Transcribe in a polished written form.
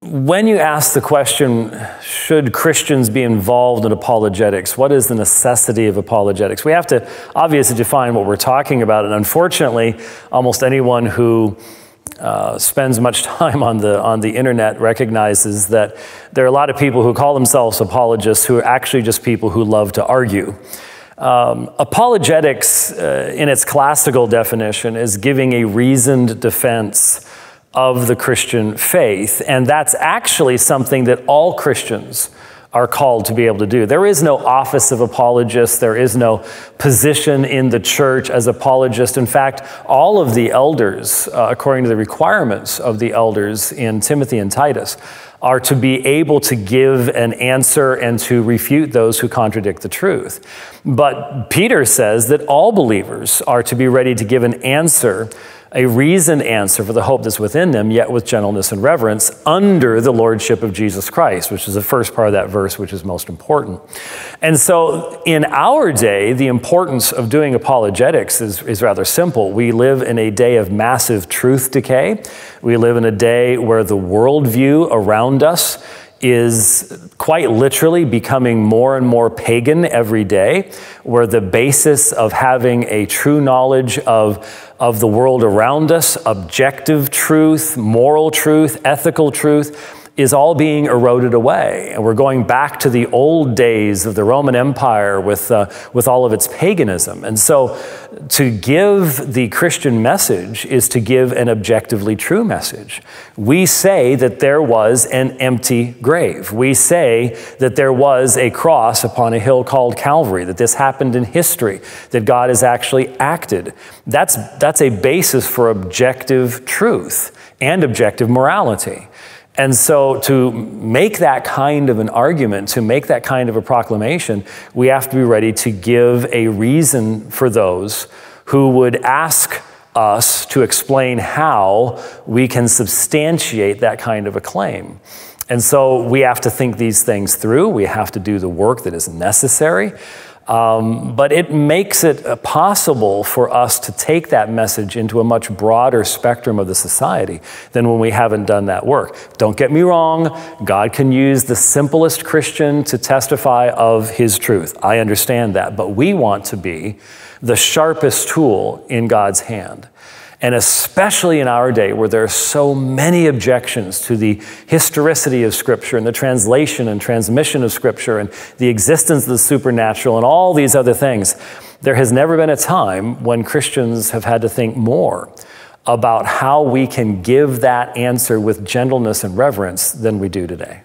when you ask the question, should Christians be involved in apologetics? What is the necessity of apologetics? We have to obviously define what we're talking about. And unfortunately, almost anyone who spends much time on the internet recognizes that there are a lot of people who call themselves apologists who are actually just people who love to argue. Apologetics, in its classical definition, is giving a reasoned defense of the Christian faith, and that's actually something that all Christians are called to be able to do. There is no office of apologist. There is no position in the church as apologist. In fact, all of the elders, according to the requirements of the elders in Timothy and Titus, are to be able to give an answer and to refute those who contradict the truth. But Peter says that all believers are to be ready to give an answer, a reasoned answer for the hope that's within them, yet with gentleness and reverence under the lordship of Jesus Christ, which is the first part of that verse, which is most important. And so in our day, the importance of doing apologetics is rather simple. We live in a day of massive truth decay. We live in a day where the worldview around us is quite literally becoming more and more pagan every day, where the basis of having a true knowledge of the world around us, objective truth, moral truth, ethical truth, is all being eroded away. And we're going back to the old days of the Roman Empire with all of its paganism. And so to give the Christian message is to give an objectively true message. We say that there was an empty grave. We say that there was a cross upon a hill called Calvary, that this happened in history, that God has actually acted. That's a basis for objective truth and objective morality. And so to make that kind of an argument, to make that kind of a proclamation, we have to be ready to give a reason for those who would ask us to explain how we can substantiate that kind of a claim. And so we have to think these things through. We have to do the work that is necessary. But it makes it possible for us to take that message into a much broader spectrum of the society than when we haven't done that work. Don't get me wrong, God can use the simplest Christian to testify of his truth. I understand that, but we want to be the sharpest tool in God's hand. And especially in our day where there are so many objections to the historicity of Scripture and the translation and transmission of Scripture and the existence of the supernatural and all these other things, there has never been a time when Christians have had to think more about how we can give that answer with gentleness and reverence than we do today.